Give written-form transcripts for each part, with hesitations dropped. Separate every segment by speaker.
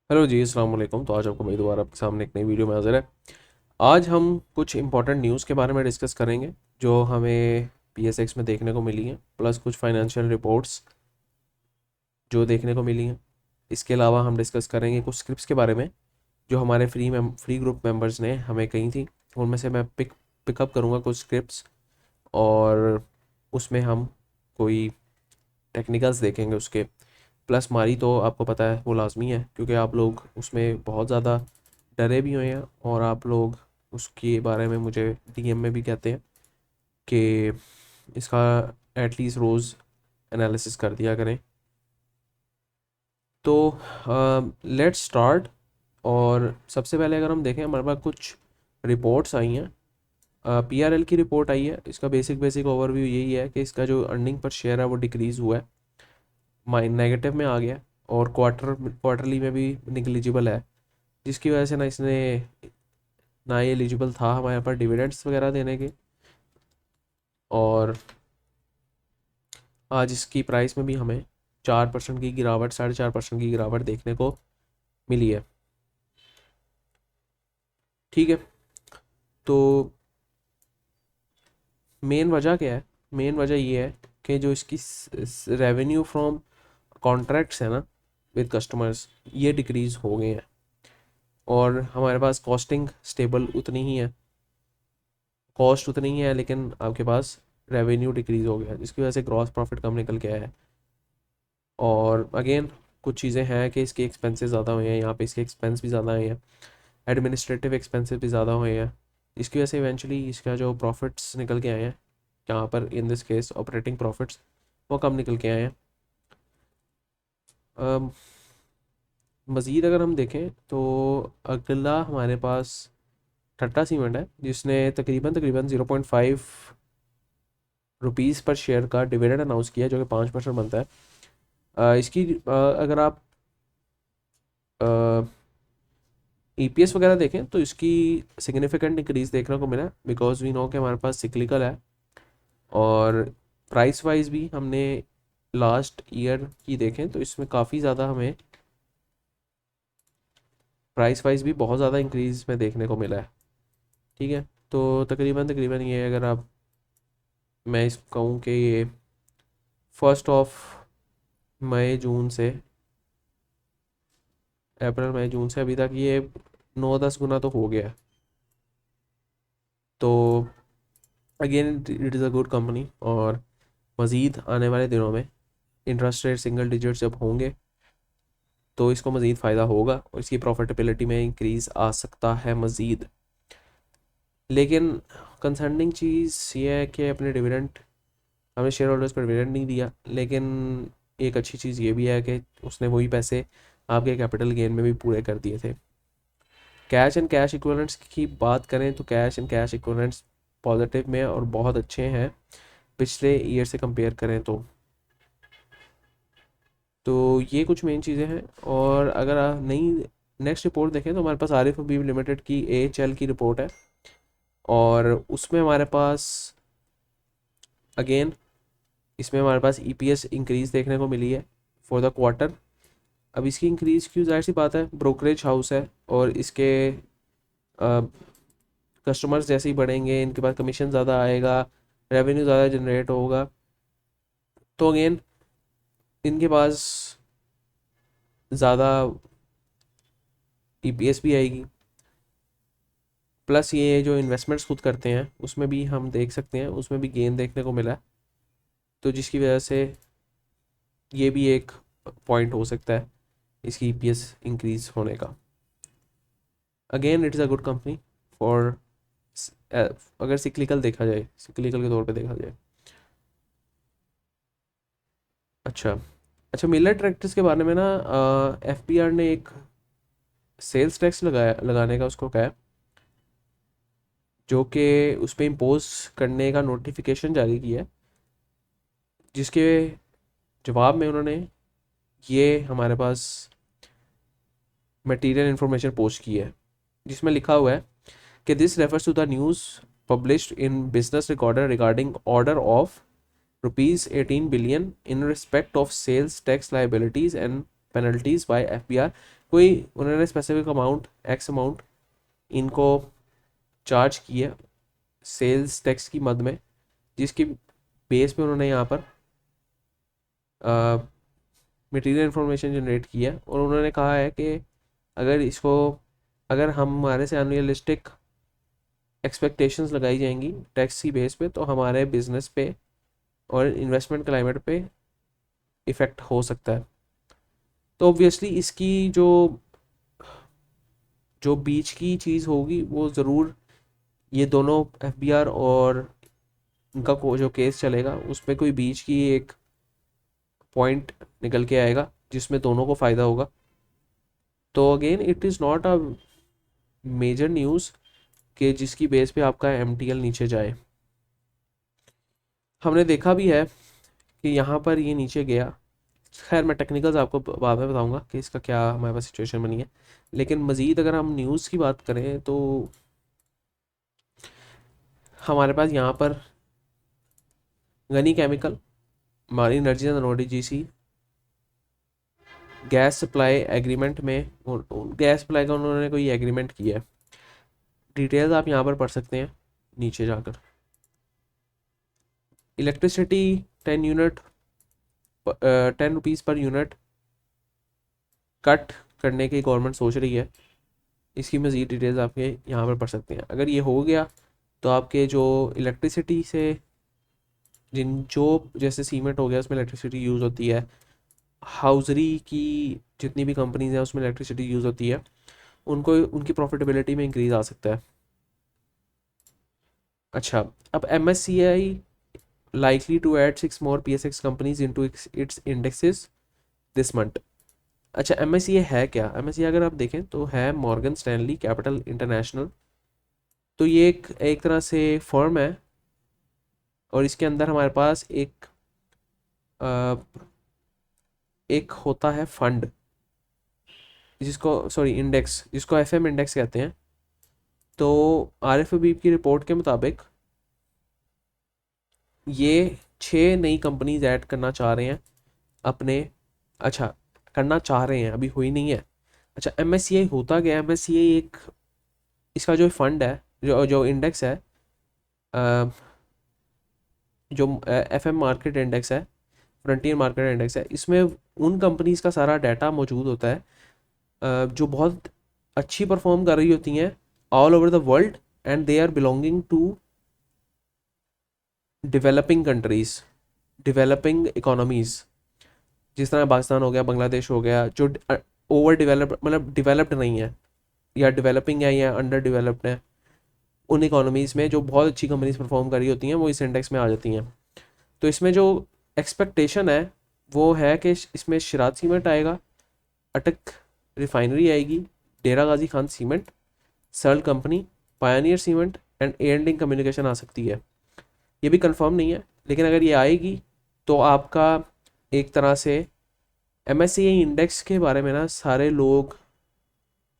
Speaker 1: Hello जी, अस्सलाम वालेकुम। तो आज आपको मैं दोबारा आपके सामने एक नई वीडियो में हाजिर है। आज हम कुछ इंपॉर्टेंट न्यूज़ के बारे में डिस्कस करेंगे जो हमें पीएसएक्स में देखने को मिली हैं, प्लस कुछ फाइनेंशियल रिपोर्ट्स जो देखने को मिली हैं। इसके अलावा हम डिस्कस करेंगे कुछ स्क्रिप्ट्स के बारे में जो हमारे फ्री ग्रुप मेंबर्स ने हमें कही थी। उनमें से मैं पिकअप करूँगा कुछ स्क्रिप्ट्स, और उसमें हम कोई टेक्निकल्स देखेंगे उसके। प्लस मारी तो आपको पता है वो लाजमी है, क्योंकि आप लोग उसमें बहुत ज़्यादा डरे भी हुए हैं और आप लोग उसके बारे में मुझे डीएम में भी कहते हैं कि इसका एटलीस्ट रोज़ एनालिसिस कर दिया करें। तो लेट्स स्टार्ट। और सबसे पहले अगर हम देखें, हमारे पास कुछ रिपोर्ट्स आई हैं। पीआरएल की रिपोर्ट आई है। इसका बेसिक ओवरव्यू यही है कि इसका जो अर्निंग पर शेयर है वो डिक्रीज़ हुआ है, नेगेटिव में आ गया, और क्वार्टरली में भी निगलिजिबल है, जिसकी वजह से ना ये एलिजिबल था हमारे पास डिविडेंड्स वगैरह देने के। और आज इसकी प्राइस में भी हमें 4% की गिरावट, 4.5% की गिरावट देखने को मिली है। ठीक है, तो मेन वजह क्या है? मेन वजह ये है कि जो इसकी रेवेन्यू फ्रॉम कॉन्ट्रैक्ट्स है ना विद कस्टमर्स, ये डिक्रीज़ हो गए हैं, और हमारे पास कॉस्टिंग स्टेबल उतनी ही है, कॉस्ट उतनी ही है, लेकिन आपके पास रेवेन्यू डिक्रीज़ हो गया, जिसकी वजह से ग्रॉस प्रॉफिट कम निकल के आया है। और अगेन कुछ चीज़ें हैं कि इसके एक्सपेंसेस ज़्यादा हुए हैं, यहाँ पे इसके एक्सपेंस भी ज़्यादा हुए हैं, एडमिनिस्ट्रेटिव एक्सपेंसेस भी ज़्यादा हुए हैं। इसकी वजह से इवेंचुअली इसका जो प्रॉफिट्स निकल के आए हैं, यहाँ पर in this case operating profits, वो कम निकल के आए हैं। मज़ीद अगर हम देखें तो अगला हमारे पास ठट्टा सीमेंट है, जिसने तकरीबन तकरीबन 0.5 रुपीज़ पर शेयर का डिविडेंड अनाउंस किया, जो कि 5% बनता है। इसकी अगर आप ईपीएस वगैरह देखें तो इसकी सिग्निफिकेंट इंक्रीज देखने को मिला, बिकॉज वी नो कि हमारे पास सिक्लिकल है। और प्राइस वाइज भी हमने लास्ट ईयर की देखें तो इसमें काफ़ी ज़्यादा हमें प्राइस वाइज भी बहुत ज़्यादा इंक्रीज में देखने को मिला है। ठीक है, तो तकरीबन तकरीबन ये अगर आप, मैं इस कहूँ कि ये 1 मई जून से, अप्रैल मई जून से अभी तक ये 9-10 गुना तो हो गया है। तो again it is a good company, और मज़ीद आने वाले दिनों में इंटरेस्ट रेट सिंगल डिजिट जब होंगे तो इसको मज़ीद फ़ायदा होगा, और इसकी प्रॉफिटेबिलिटी में इंक्रीज़ आ सकता है मज़ीद। लेकिन कंसर्निंग चीज़ ये है कि अपने डिविडेंड, हमने शेयर होल्डर्स पर डिविडेंड नहीं दिया, लेकिन एक अच्छी चीज़ ये भी है कि उसने वही पैसे आपके कैपिटल गेन में भी पूरे कर दिए थे। कैश एंड कैश इक्विवेलेंट्स की बात करें तो cash and cash equivalents positive में और बहुत अच्छे हैं पिछले ईयर से कंपेयर करें तो ये कुछ मेन चीज़ें हैं। और अगर आप नई नेक्स्ट रिपोर्ट देखें तो हमारे पास आरिफ हबीब लिमिटेड की एएचएल की रिपोर्ट है, और उसमें हमारे पास अगेन इसमें हमारे पास ईपीएस इंक्रीज़ देखने को मिली है फॉर द क्वार्टर। अब इसकी इंक्रीज़ क्यों? जाहिर सी बात है, ब्रोकरेज हाउस है, और इसके कस्टमर्स जैसे ही बढ़ेंगे इनके पास कमीशन ज़्यादा आएगा, रेवेन्यू ज़्यादा जनरेट होगा, तो अगेन इनके पास ज़्यादा ईपीएस भी आएगी। प्लस ये जो इन्वेस्टमेंट्स खुद करते हैं उसमें भी हम देख सकते हैं, उसमें भी गेन देखने को मिला है, तो जिसकी वजह से ये भी एक पॉइंट हो सकता है इसकी ईपीएस इंक्रीज होने का। Again it is a good company for, अगर सिक्लिकल देखा जाए, सिक्लिकल के तौर पे देखा जाए। अच्छा, अच्छा, मिलर ट्रैक्टर्स के बारे में ना एफपीआर ने एक सेल्स टैक्स लगाने का उसको कहा है, जो कि उस पर इम्पोज करने का नोटिफिकेशन जारी किया है, जिसके जवाब में उन्होंने ये हमारे पास मटेरियल इन्फॉर्मेशन पोस्ट की है, जिसमें लिखा हुआ है कि this refers to the news published in Business Recorder regarding order of ₹18 billion in respect of sales tax liabilities and penalties by FBR कोई उन्होंने स्पेसिफिक अमाउंट एक्स अमाउंट इनको चार्ज की है सेल्स टैक्स की मद में, जिसकी बेस पे उन्होंने यहाँ पर मटेरियल इन्फॉर्मेशन जनरेट की है। और उन्होंने कहा है कि अगर हमारे से अनरियलिस्टिक एक्सपेक्टेशंस लगाई जाएंगी टैक्स की बेस पे, तो हमारे बिजनेस पे और इन्वेस्टमेंट क्लाइमेट पे इफ़ेक्ट हो सकता है। तो ऑब्वियसली इसकी जो जो बीच की चीज़ होगी वो ज़रूर ये दोनों एफबीआर और उनका जो केस चलेगा उस पर कोई बीच की एक पॉइंट निकल के आएगा जिसमें दोनों को फ़ायदा होगा। तो again it is not a major news कि जिसकी बेस पे आपका एमटीएल नीचे जाए। हमने देखा भी है कि यहाँ पर ये नीचे गया। खैर मैं टेक्निकल्स आपको बाद में बताऊंगा कि इसका क्या हमारे पास सिचुएशन बनी है। लेकिन मज़ीद अगर हम न्यूज़ की बात करें तो हमारे पास यहाँ पर Ghani chemical, Mari energy and ODGC gas supply agreement में गैस सप्लाई का उन्होंने कोई एग्रीमेंट किया है। डिटेल्स आप यहाँ पर पढ़ सकते हैं नीचे जाकर। Electricity 10 rupees per unit cut करने की गवर्नमेंट सोच रही है। इसकी मज़ीद डिटेल्स आपके यहाँ पर पढ़ सकते हैं। अगर ये हो गया तो आपके जो इलेक्ट्रिसिटी से जो जैसे सीमेंट हो गया उसमें इलेक्ट्रिसिटी यूज़ होती है, हाउजरी की जितनी भी कंपनीज हैं उसमें इलेक्ट्रिसिटी यूज़ होती है, उनको उनकी प्रॉफिटेबिलिटी में इंक्रीज आ सकता है। अच्छा, अब MSCI likely to add 6 more PSX companies into its indexes this month। अच्छा, MSCI है क्या? MSCI अगर आप देखें तो है मॉर्गन स्टैनली कैपिटल इंटरनेशनल। तो ये एक तरह से फर्म है और इसके अंदर हमारे पास एक होता है फंड जिसको इंडेक्स जिसको FM इंडेक्स कहते हैं। तो RFB की रिपोर्ट के मुताबिक ये 6 नई कंपनीज ऐड करना चाह रहे हैं अपने। अच्छा, करना चाह रहे हैं, अभी हुई नहीं है। अच्छा, MSCI होता क्या है? MSCI एक इसका जो फंड है, जो जो इंडेक्स है, जो FM मार्केट इंडेक्स है, फ्रंटियर मार्केट इंडेक्स है, इसमें उन कंपनीज का सारा डाटा मौजूद होता है जो बहुत अच्छी परफॉर्म कर रही होती हैं all over the world and they are belonging to developing countries, developing economies, जिस तरह पाकिस्तान हो गया, बांग्लादेश हो गया, जो ओवर डेवलप मतलब डेवलप्ड नहीं है या डेवलपिंग है या अंडर डेवलप्ड है। उन इकोनॉमीज़ में जो बहुत अच्छी कंपनीज परफॉर्म कर रही होती हैं वो इस इंडेक्स में आ जाती हैं। तो इसमें जो एक्सपेक्टेशन है वो है कि इसमें शरात सीमेंट आएगा, अटक रिफाइनरी आएगी, Dera Ghazi Khan cement, Searle company, pioneer cement and airlink communication आ सकती है। ये भी कंफर्म नहीं है, लेकिन अगर ये आएगी तो आपका एक तरह से MSCI इंडेक्स के बारे में ना सारे लोग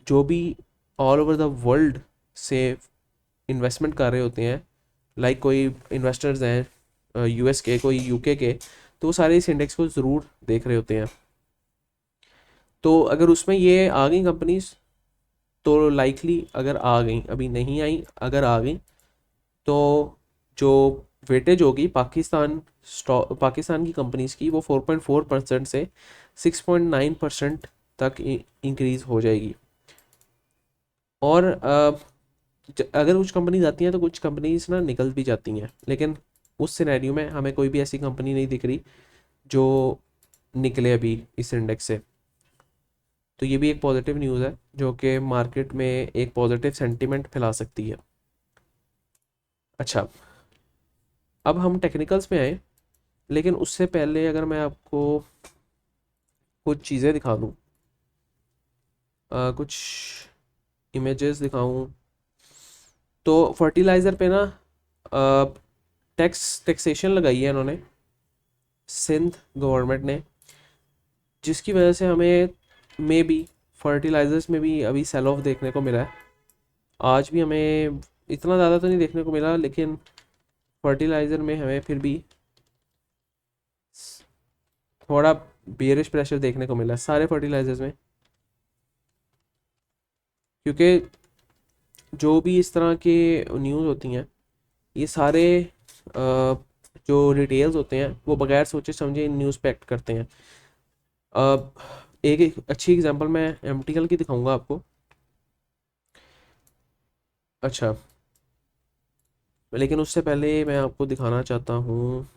Speaker 1: जो भी ऑल ओवर द वर्ल्ड से इन्वेस्टमेंट कर रहे होते हैं, लाइक कोई इन्वेस्टर्स हैं US के, कोई UK के, तो वो सारे इस इंडेक्स को ज़रूर देख रहे होते हैं। तो अगर उसमें ये आ गई कंपनीज तो लाइकली, अगर आ गई, अभी नहीं आई, अगर आ गई तो जो वेटेज होगी पाकिस्तान की कंपनीज की वो 4.4% से 6.9% तक इंक्रीज़ हो जाएगी। और अगर कुछ कंपनीज आती हैं तो कुछ कंपनीज ना निकल भी जाती हैं, लेकिन उस सिनेरियो में हमें कोई भी ऐसी कंपनी नहीं दिख रही जो निकले अभी इस इंडेक्स से। तो ये भी एक पॉजिटिव न्यूज़ है जो कि मार्केट में एक पॉजिटिव सेंटीमेंट फैला सकती है। अच्छा, अब हम टेक्निकल्स में आए, लेकिन उससे पहले अगर मैं आपको कुछ चीज़ें दिखा दूँ, कुछ इमेजेस दिखाऊँ, तो फर्टिलाइज़र पे ना टैक्सेशन लगाई है इन्होंने, सिंध गवर्नमेंट ने, जिसकी वजह से हमें मे बी फर्टिलाइज़र्स में भी अभी सेल ऑफ देखने को मिला है। आज भी हमें इतना ज़्यादा तो नहीं देखने को मिला, लेकिन फर्टिलाइज़र में हमें फिर भी थोड़ा बेयरिश प्रेशर देखने को मिला है सारे फर्टिलाइजर्स में। क्योंकि जो भी इस तरह के न्यूज़ होती हैं ये सारे जो डिटेल्स होते हैं वो बगैर सोचे समझे इन न्यूज़ पे एक्ट करते हैं। अब एक अच्छी एग्जांपल मैं एमटीएल की दिखाऊंगा आपको। अच्छा, लेकिन उससे पहले मैं आपको दिखाना चाहता हूँ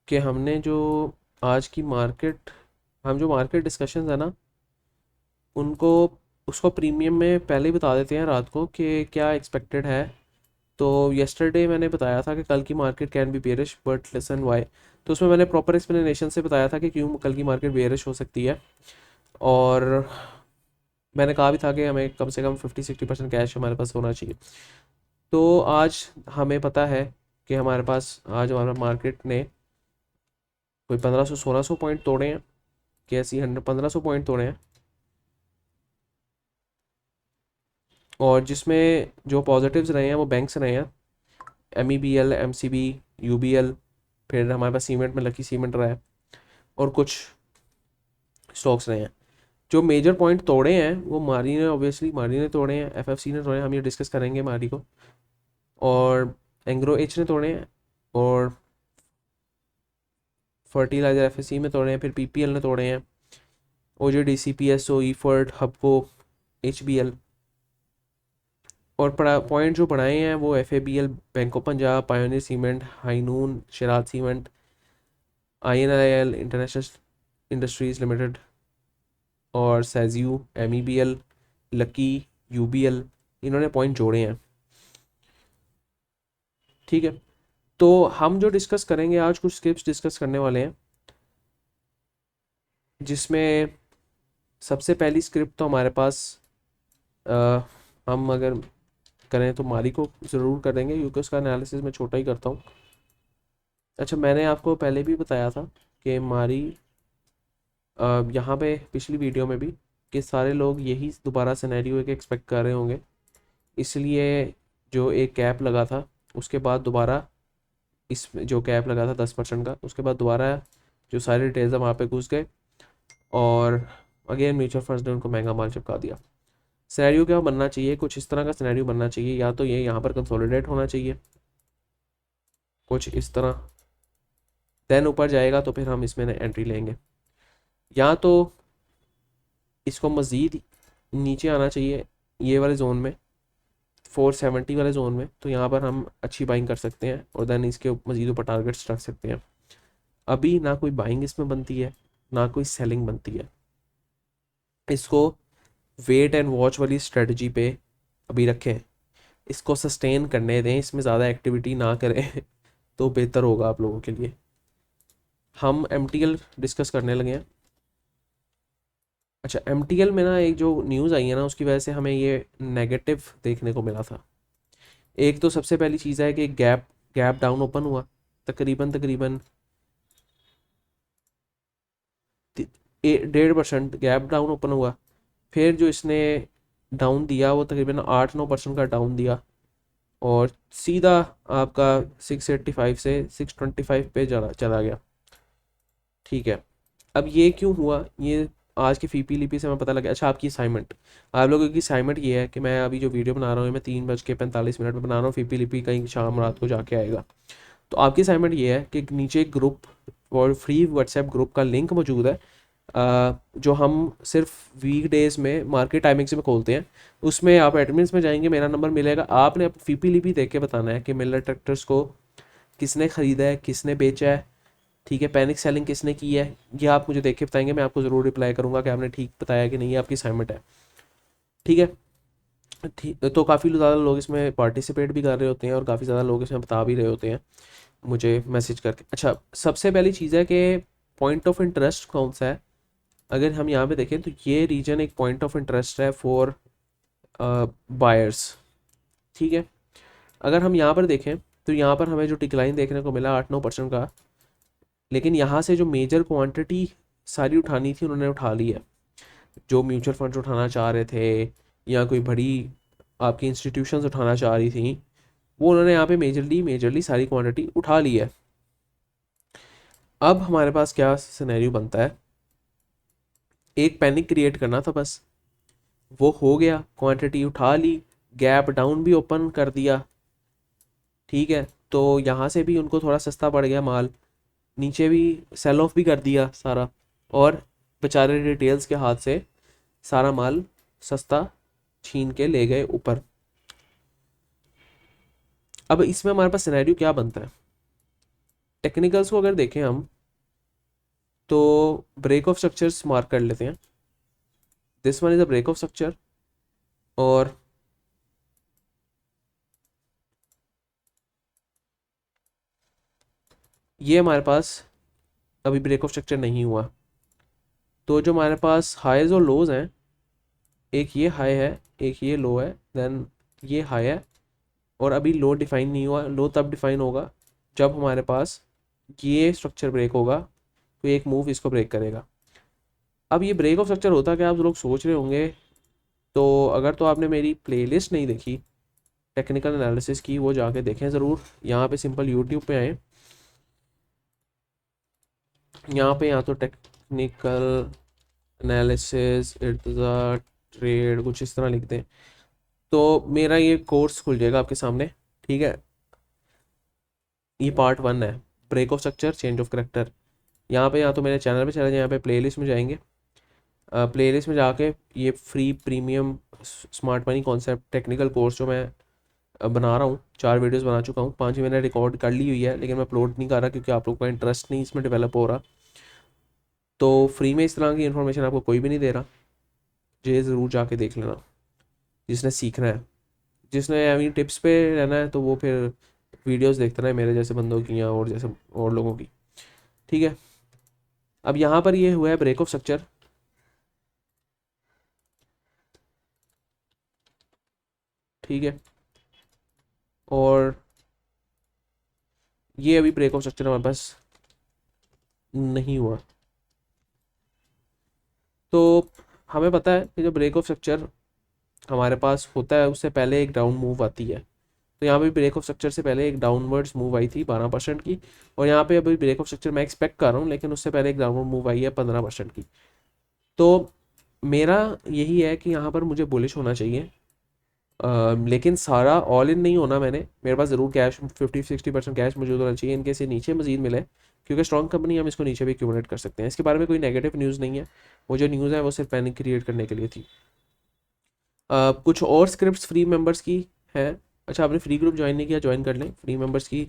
Speaker 1: कि हमने जो आज की मार्केट हम जो मार्केट डिस्कशंस है ना उनको उसको प्रीमियम में पहले ही बता देते हैं रात को कि क्या एक्सपेक्टेड है। तो येस्टरडे मैंने बताया था कि कल की market can be bearish but listen why. तो उसमें मैंने प्रॉपर एक्सप्लेनेशन से बताया था कि क्यों कल की मार्केट बेरिश हो सकती है। और मैंने कहा भी था कि हमें कम से कम 50-60% कैश हमारे पास होना चाहिए। तो आज हमें पता है कि हमारे पास आज हमारा मार्केट ने कोई 1500-1600 पॉइंट तोड़े हैं। कैसी 1500 पॉइंट तोड़े हैं। और जिसमें जो पॉजिटिव्स रहे हैं वो बैंक्स रहे हैं, MEBL, MCB, UBL। फिर हमारे पास सीमेंट में लकी सीमेंट रहा है और कुछ स्टॉक्स रहे हैं। जो मेजर पॉइंट तोड़े हैं वो मारी ने, ऑब्वियसली मारी ने तोड़े हैं, FFC ने तोड़े हैं, हम ये डिस्कस करेंगे मारी को। और एंग्रो एच ने तोड़े हैं और फर्टिलाइजर FSC में तोड़े हैं, फिर PPL ने तोड़े हैं, OJDC, PSO, EFERT, Hubco, HBL। और पॉइंट जो बढ़ाए हैं वो FABL, bank of Punjab, pioneer cement, Highnoon, Cherat cement, INIL, international industries limited और सेज्यू, MEBL, लकी, UBL, इन्होंने पॉइंट जोड़े हैं। ठीक है, तो हम जो डिस्कस करेंगे आज कुछ स्क्रिप्ट्स डिस्कस करने वाले हैं, जिसमें सबसे पहली स्क्रिप्ट तो हमारे पास अ, हम अगर करें तो मारी को ज़रूर करेंगे क्योंकि उसका एनालिसिस मैं छोटा ही करता हूँ। अच्छा, मैंने आपको पहले भी बताया था कि मारी यहाँ पे पिछली वीडियो में भी कि सारे लोग यही दोबारा सिनेरियो एक एक्सपेक्ट कर रहे होंगे, इसलिए जो एक कैप लगा था उसके बाद दोबारा इस जो कैप लगा था 10% का, उसके बाद दोबारा जो सारे डिटेल्स हैं वहाँ पे घुस गए और अगेन म्यूचुअल फंड्स ने उनको महंगा माल चिपका दिया। सिनेरियो क्या बनना चाहिए, कुछ इस तरह का सिनेरियो बनना चाहिए, या तो ये यहाँ पर कंसोलिडेट होना चाहिए कुछ इस तरह, देन ऊपर जाएगा तो फिर हम इसमें एंट्री लेंगे, या तो इसको मज़ीद नीचे आना चाहिए ये वाले जोन में, 470 वाले जोन में, तो यहाँ पर हम अच्छी बाइंग कर सकते हैं और देन इसके मज़ीद ऊपर टारगेट्स रख सकते हैं। अभी ना कोई बाइंग इसमें बनती है ना कोई सेलिंग बनती है। इसको वेट एंड वॉच वाली स्ट्रेटजी पे अभी रखें, इसको सस्टेन करने दें, इसमें ज़्यादा एक्टिविटी ना करें तो बेहतर होगा आप लोगों के लिए। हम MTL डिस्कस करने लगे हैं। अच्छा, MTL में ना एक जो न्यूज़ आई है ना उसकी वजह से हमें ये नेगेटिव देखने को मिला था। एक तो सबसे पहली चीज़ है कि गैप गैप डाउन ओपन हुआ तकरीबन तकरीबन 1.5% गैप डाउन ओपन हुआ। फिर जो इसने डाउन दिया वो तकरीबन 8-9% का डाउन दिया और सीधा आपका 685 से 625 पे चला गया। ठीक है, अब ये क्यों हुआ, ये आज की फीपी लिपि से हमें पता लगा। अच्छा, आपकी असाइनमेंट, आप लोगों की असाइनमेंट ये है कि मैं अभी जो वीडियो बना रहा हूँ मैं 3:45 में बना रहा हूँ, फीपी लिपि कहीं शाम रात को जाके आएगा। तो आपकी असाइनमेंट ये है कि नीचे एक ग्रुप और फ्री व्हाट्सएप ग्रुप का लिंक मौजूद है, जो हम सिर्फ वीक डेज़ में मार्केट टाइमिंग्स में खोलते हैं। उसमें आप एडमिन्स में जाएंगे, मेरा नंबर मिलेगा, आपने फीपी लिपि देख के बताना है कि मिलर ट्रैक्टर्स को किसने ख़रीदा है, किसने बेचा है, ठीक है, पैनिक सेलिंग किसने की है, ये आप मुझे देख के बताएंगे, मैं आपको ज़रूर रिप्लाई करूँगा कि आपने ठीक बताया कि नहीं, ये आपकी असाइनमेंट है। ठीक है, ठीक, तो काफ़ी ज़्यादा लोग इसमें पार्टिसिपेट भी कर रहे होते हैं और काफ़ी ज़्यादा लोग इसमें बता भी रहे होते हैं मुझे मैसेज करके। अच्छा, सबसे पहली चीज़ है कि पॉइंट ऑफ इंटरेस्ट कौन सा है। अगर हम यहाँ पे देखें तो ये रीजन एक पॉइंट ऑफ इंटरेस्ट है फॉर बायर्स। ठीक है, अगर हम यहाँ पर देखें तो यहाँ पर हमें जो डिक्लाइन देखने को मिला 8-9% का, लेकिन यहाँ से जो मेजर क्वांटिटी सारी उठानी थी उन्होंने उठा ली है। जो म्यूचुअल फंड्स उठाना चाह रहे थे या कोई बड़ी आपकी इंस्टीट्यूशंस उठाना चाह रही थी वो उन्होंने यहाँ पे मेजरली सारी क्वांटिटी उठा ली है। अब हमारे पास क्या सिनेरियो बनता है, एक पैनिक क्रिएट करना था बस, वो हो गया, क्वांटिटी उठा ली, गैप डाउन भी ओपन कर दिया, ठीक है। तो यहाँ से भी उनको थोड़ा सस्ता पड़ गया माल, नीचे भी सेल ऑफ भी कर दिया सारा, और बेचारे रिटेल्स के हाथ से सारा माल सस्ता छीन के ले गए ऊपर। अब इसमें हमारे पास सिनेरियो क्या बनता है, टेक्निकल्स को अगर देखें हम तो ब्रेक ऑफ स्ट्रक्चर्स मार्क कर लेते हैं। This one is a break of structure, और ये हमारे पास अभी ब्रेक ऑफ स्ट्रक्चर नहीं हुआ। तो जो हमारे पास हाईज और लोज हैं, एक ये हाई है, एक ये लो है, देन ये हाई है, और अभी लो डिफाइन नहीं हुआ। लो तब डिफाइन होगा जब हमारे पास ये स्ट्रक्चर ब्रेक होगा, तो एक मूव इसको ब्रेक करेगा। अब ये ब्रेक ऑफ स्ट्रक्चर होता क्या, आप लोग सोच रहे होंगे। तो अगर तो आपने मेरी प्लेलिस्ट नहीं देखी टेक्निकल एनालिसिस की, वो जाके देखें ज़रूर। यहाँ पे सिंपल यूट्यूब पे आए, यहाँ पे या तो technical analysis it's a trade कुछ इस तरह लिखते हैं, तो मेरा ये कोर्स खुल जाएगा आपके सामने, ठीक है। ये पार्ट 1 है, break of structure change of character. यहाँ पे या तो मेरे चैनल पे चले जाए, यहाँ पे प्लेलिस्ट में जाएंगे, प्लेलिस्ट में जाके ये free premium smart money concept technical course जो मैं बना रहा हूँ, 4 वीडियोस बना चुका हूँ, 5 मैंने रिकॉर्ड कर ली हुई है, लेकिन मैं अपलोड नहीं कर रहा क्योंकि आप लोग का इंटरेस्ट नहीं इसमें डेवलप हो रहा। तो फ्री में इस तरह की इन्फॉर्मेशन आपको कोई भी नहीं दे रहा, ये ज़रूर जाके देख लेना जिसने सीखना है। जिसने अभी टिप्स पे रहना है तो वो फिर वीडियोस देखता रहे मेरे जैसे बंदों की या और जैसे और लोगों की, ठीक है। अब यहाँ पर ये हुआ है ब्रेक ऑफ स्ट्रक्चर, ठीक है, और ये अभी ब्रेक ऑफ स्ट्रक्चर हमारे पास नहीं हुआ। तो हमें पता है कि जो ब्रेक ऑफ स्ट्रक्चर हमारे पास होता है उससे पहले एक डाउन मूव आती है। तो यहाँ पे ब्रेक ऑफ स्ट्रक्चर से पहले एक डाउनवर्ड्स मूव आई थी 12% की, और यहाँ पे अभी ब्रेक ऑफ स्ट्रक्चर मैं एक्सपेक्ट कर रहा हूँ, लेकिन उससे पहले एक डाउनवर्ड मूव आई है 15% की। तो मेरा यही है कि यहाँ पर मुझे बुलिश होना चाहिए, लेकिन सारा ऑल इन नहीं होना। मेरे पास ज़रूर कैश 50-60% कैश मौजूद होना चाहिए, इनके से नीचे मजीद मिले, क्योंकि स्ट्रॉन्ग कंपनी हम इसको नीचे भी एक्यूमुलेट कर सकते हैं। इसके बारे में कोई नेगेटिव न्यूज़ नहीं है, वो जो न्यूज़ है वो सिर्फ पैनिक क्रिएट करने के लिए थी। कुछ और स्क्रिप्ट्स फ्री मेंबर्स की है। अच्छा, आपने फ्री ग्रुप ज्वाइन नहीं किया, ज्वाइन कर लें। फ्री मेंबर्स की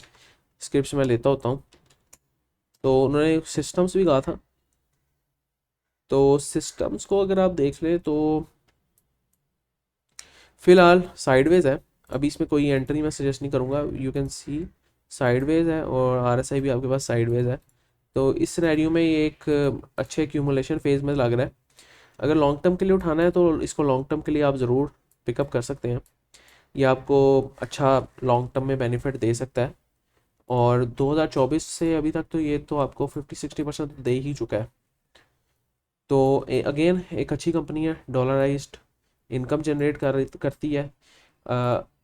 Speaker 1: स्क्रिप्ट्स मैं लेता होता हूँ। तो उन्होंने सिस्टम्स भी कहा था, तो सिस्टम्स को अगर आप देख लें तो फ़िलहाल साइडवेज है। अभी इसमें कोई एंट्री मैं सजेस्ट नहीं करूँगा, यू कैन सी साइडवेज है, और आरएसआई भी आपके पास साइडवेज है। तो इस सिनेरियो में ये एक अच्छे एक्यूमुलेशन फेज़ में लग रहा है। अगर लॉन्ग टर्म के लिए उठाना है तो इसको लॉन्ग टर्म के लिए आप ज़रूर पिकअप कर सकते हैं, ये आपको अच्छा लॉन्ग टर्म में बेनिफिट दे सकता है। और 2024 से अभी तक तो ये तो आपको 50-60% दे ही चुका है। तो अगेन एक अच्छी कंपनी है, डॉलराइज्ड इनकम जनरेट करती है।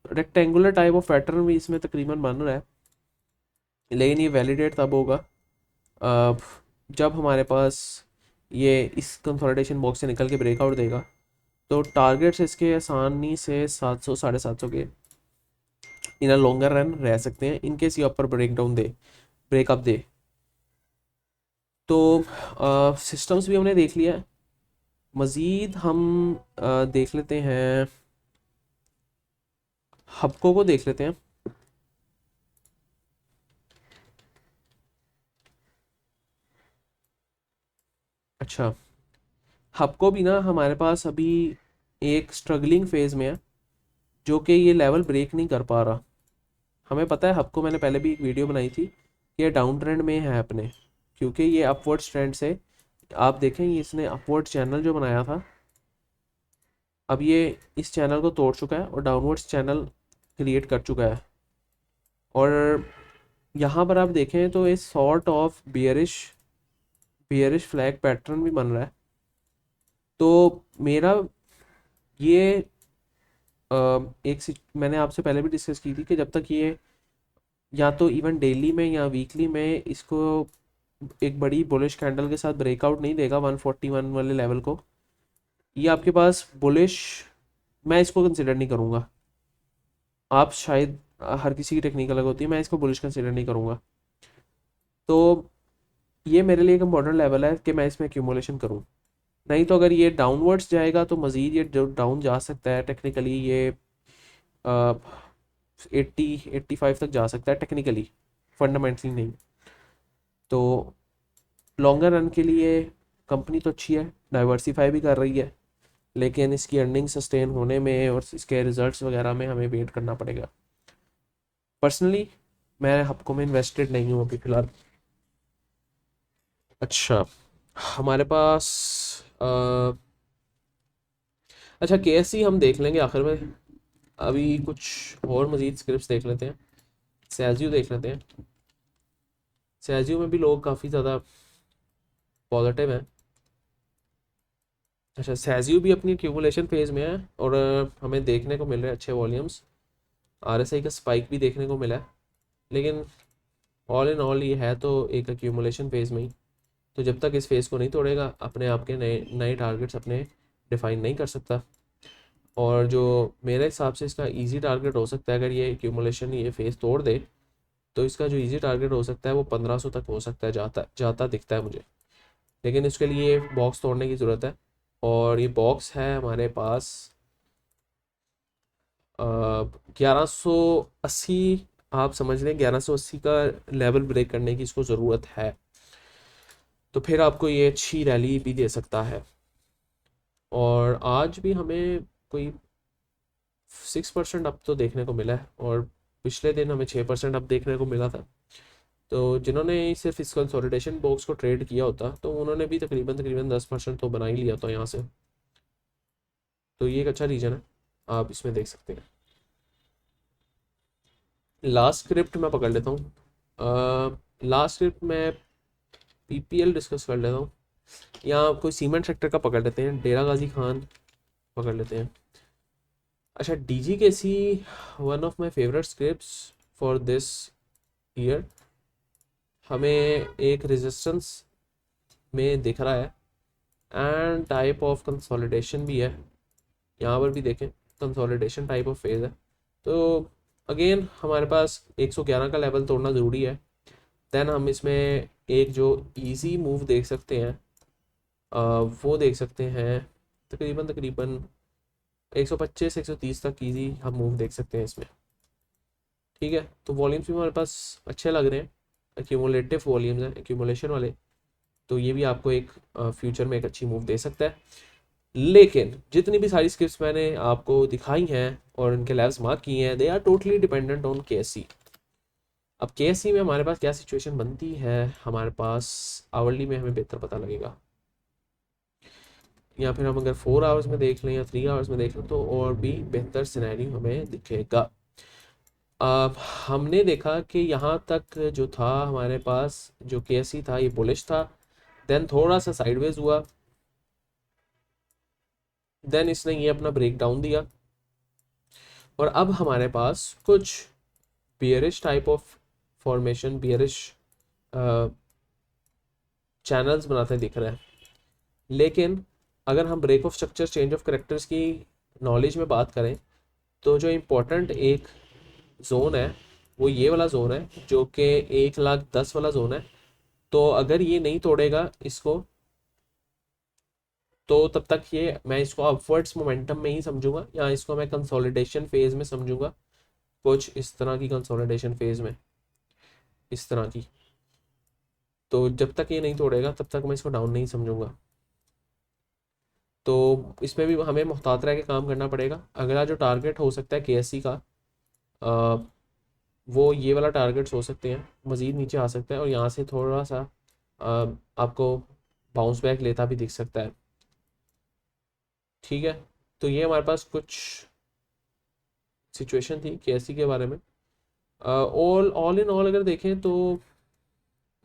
Speaker 1: रेक्टेंगुलर टाइप ऑफ पैटर्न भी इसमें तकरीबन बन रहा है, लेकिन ये वैलिडेट तब होगा जब हमारे पास ये इस कंसोलिडेशन बॉक्स से निकल के ब्रेकआउट देगा। तो टारगेट्स इसके आसानी से 700 750 के इन अ लॉन्गर रन रह सकते हैं, इनकेस ये ऊपर ब्रेकअप दे। तो सिस्टम्स भी हमने देख लिया है, मज़ीद हम देख लेते हैं, हबको को देख लेते हैं। अच्छा, हबको भी ना हमारे पास अभी एक स्ट्रगलिंग फेज़ में है, जो कि ये लेवल ब्रेक नहीं कर पा रहा। हमें पता है हबको, मैंने पहले भी एक वीडियो बनाई थी, ये डाउन ट्रेंड में है अपने, क्योंकि ये अपवर्ड ट्रेंड से आप देखें, ये इसने अपवर्ड चैनल जो बनाया था, अब ये इस चैनल को तोड़ चुका है और डाउनवर्ड्स चैनल क्रिएट कर चुका है। और यहाँ पर आप देखें तो ये sort of bearish flag pattern भी बन रहा है। तो मेरा ये मैंने आपसे पहले भी डिस्कस की थी कि जब तक ये या तो इवन डेली में या वीकली में इसको एक बड़ी बुलिश कैंडल के साथ ब्रेकआउट नहीं देगा 141 वाले लेवल को, ये आपके पास बुलिश, मैं इसको कंसिडर नहीं करूँगा। आप शायद हर किसी की टेक्निक अलग होती है, मैं इसको बुलिश कंसिडर नहीं करूँगा। तो ये मेरे लिए एक इम्पॉर्टेंट लेवल है कि मैं इसमें एक्यूमुलेशन करूँ। नहीं तो अगर ये डाउनवर्ड्स जाएगा तो मज़ीद ये डाउन जा सकता है। टेक्निकली ये 85 तक जा सकता है टेक्निकली, फंडामेंटली नहीं। तो लॉन्गर रन के लिए कंपनी तो अच्छी है, डाइवर्सिफाई भी कर रही है, लेकिन इसकी अर्निंग सस्टेन होने में और इसके रिजल्ट्स वगैरह में हमें वेट करना पड़ेगा। पर्सनली मैं हपको में इन्वेस्टेड नहीं हूँ अभी फ़िलहाल। अच्छा, हमारे पास अच्छा केएससी हम देख लेंगे आखिर में। अभी कुछ और मज़ीद स्क्रिप्ट्स देख लेते हैं। सैजियो देख लेते हैं। सैजियो में भी लोग काफ़ी ज़्यादा पॉजिटिव हैं। अच्छा, सैजियो भी अपनी एक्यूमुलेशन फेज़ में है और हमें देखने को मिल रहे हैं अच्छे वॉल्यूम्स। आरएसआई का स्पाइक भी देखने को मिला है, लेकिन ऑल इन ऑल ये है तो एक एक्यूमुलेशन फेज़ में ही। तो जब तक इस फेज़ को नहीं तोड़ेगा, अपने आप के नए नए टारगेट्स अपने डिफाइन नहीं कर सकता। और जो मेरे हिसाब से इसका इजी टारगेट हो सकता है, अगर ये एक्यूमुलेशन ये फेज़ तोड़ दे, तो इसका जो इजी टारगेट हो सकता है वो 1500 तक हो सकता है, जाता जाता दिखता है मुझे। लेकिन इसके लिए बॉक्स तोड़ने की ज़रूरत है, और ये बॉक्स है हमारे पास 1180। आप समझ लें 1180 का लेवल ब्रेक करने की इसको ज़रूरत है, तो फिर आपको ये अच्छी रैली भी दे सकता है। और आज भी हमें कोई 6% अप तो देखने को मिला है, और पिछले दिन हमें 6% अप देखने को मिला था। तो जिन्होंने सिर्फ इस कंसोलिडेशन बॉक्स को ट्रेड किया होता तो उन्होंने भी तकरीबन तकरीबन 10% तो बना ही लिया था यहाँ से। तो ये एक अच्छा रीजन है, आप इसमें देख सकते हैं। लास्ट स्क्रिप्ट मैं पकड़ लेता हूँ। लास्ट स्क्रिप्ट में पीपीएल डिस्कस कर लेता हूँ, या कोई सीमेंट सेक्टर का पकड़ लेते हैं, डेरा गाजी खान पकड़ लेते हैं। अच्छा, DG K C one of my favourite scripts for this year, हमें एक रेजिस्टेंस में दिख रहा है एंड टाइप ऑफ कंसोलिडेशन भी है। यहाँ पर भी देखें, कंसोलिडेशन टाइप ऑफ फेज़ है। तो अगेन हमारे पास 111 का लेवल तोड़ना ज़रूरी है। देन हम इसमें एक जो इजी मूव देख सकते हैं, वो देख सकते हैं तकरीबन तकरीबन 125 130 तक इजी हम मूव देख सकते हैं इसमें। ठीक है, तो वॉल्यूम्स भी हमारे पास अच्छे लग रहे हैं, एक्यूमुलेटिव वॉल्यूम्स हैं, एक्यूमुलेशन वाले। तो ये भी आपको एक फ्यूचर में एक अच्छी मूव दे सकता है। लेकिन जितनी भी सारी स्क्रिप्ट्स मैंने आपको दिखाई हैं और उनके लेवल्स मार्क किए हैं, they are totally dependent on KSC. अब केएससी में हमारे पास क्या सिचुएशन बनती है, हमारे पास आवरली में हमें बेहतर पता लगेगा, या फिर हम अगर 4 आवर्स में देख लें या 3 आवर्स में देख लें तो और भी बेहतर सिनेरियो हमें दिखेगा। अब हमने देखा कि यहाँ तक जो था हमारे पास, जो केएससी था ये बुलिश था, देन थोड़ा सा साइडवेज हुआ, देन इसने ये अपना ब्रेक डाउन दिया, और अब हमारे पास कुछ bearish type of formation, bearish channels बनाते दिख रहे हैं। लेकिन अगर हम break of structure, change of characters की नॉलेज में बात करें, तो जो इम्पोर्टेंट एक जोन है वो ये वाला जोन है, जो कि 1,10,000 वाला जोन है। तो अगर ये नहीं तोड़ेगा इसको, तो तब तक ये, मैं इसको अपवर्ड्स मोमेंटम में ही समझूंगा, या इसको मैं कंसोलिडेशन फेज में समझूंगा, कुछ इस तरह की कंसोलिडेशन फेज में, इस तरह की। तो जब तक ये नहीं तोड़ेगा तब तक मैं इसको डाउन नहीं समझूंगा। तो इसमें भी हमें मुहतात रह के काम करना पड़ेगा। अगला जो टारगेट हो सकता है केएससी का, आ, वो ये वाला टारगेट्स हो सकते हैं, मज़ीद नीचे आ सकता है और यहाँ से थोड़ा सा आपको बाउंस बैक लेता भी दिख सकता है। ठीक है, तो ये हमारे पास कुछ सिचुएशन थी केएससी के बारे में। ऑल इन ऑल अगर देखें तो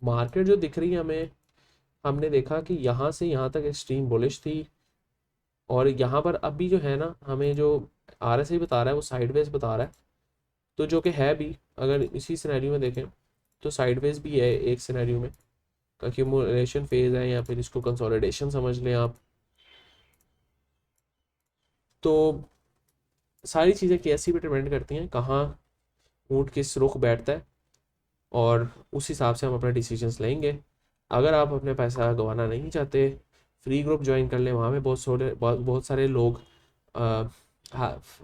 Speaker 1: मार्केट जो दिख रही है हमें, हमने देखा कि यहाँ से यहाँ तक एक्सट्रीम बुलिश थी, और यहाँ पर अभी जो है ना, हमें जो आरएसआई बता रहा है वो साइडवेज बता रहा है। तो जो कि है भी, अगर इसी सिनेरियो में देखें तो साइडवेज भी है एक सिनेरियो में। एक्यूमुलेशन फेज़ है या फिर इसको कंसोलिडेशन समझ लें आप। तो सारी चीज़ें कैसी पे डिपेंड करती हैं, कहाँ ऊँट किस रुख बैठता है, और उस हिसाब से हम अपने डिसीजंस लेंगे। अगर आप अपने पैसा गंवाना नहीं चाहते, फ्री ग्रुप ज्वाइन कर लें, वहाँ पे बहुत सारे लोग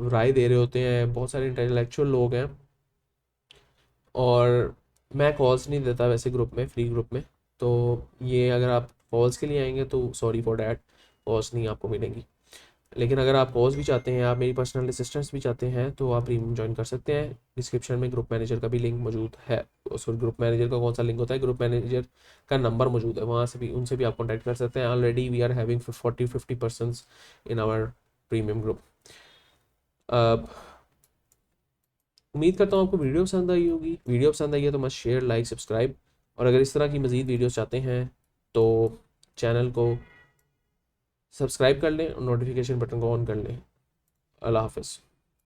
Speaker 1: राय दे रहे होते हैं, बहुत सारे इंटेलेक्चुअल लोग हैं। और मैं कॉल्स नहीं देता वैसे ग्रुप में, फ्री ग्रुप में। तो ये अगर आप कॉल्स के लिए आएंगे तो सॉरी फॉर डैट, कॉल्स नहीं आपको मिलेंगी। लेकिन अगर आप कॉल्स भी चाहते हैं, आप मेरी पर्सनल असिस्टेंस भी चाहते हैं, तो आप प्रीमियम ज्वाइन कर सकते हैं। डिस्क्रिप्शन में ग्रुप मैनेजर का भी लिंक मौजूद है। सॉरी, ग्रुप मैनेजर का कौन सा लिंक होता है, ग्रुप मैनेजर का नंबर मौजूद है, वहाँ से भी, उनसे भी आप कॉन्टैक्ट कर सकते हैं। Already we are having 40-50% in our premium group. उम्मीद करता हूँ आपको वीडियो पसंद आई होगी। वीडियो पसंद आई है तो मस्त शेयर, लाइक, सब्सक्राइब, और अगर इस तरह की मज़ीद वीडियोस चाहते हैं तो चैनल को सब्सक्राइब कर लें और नोटिफिकेशन बटन को ऑन कर लें। अल्लाह हाफ़िज़।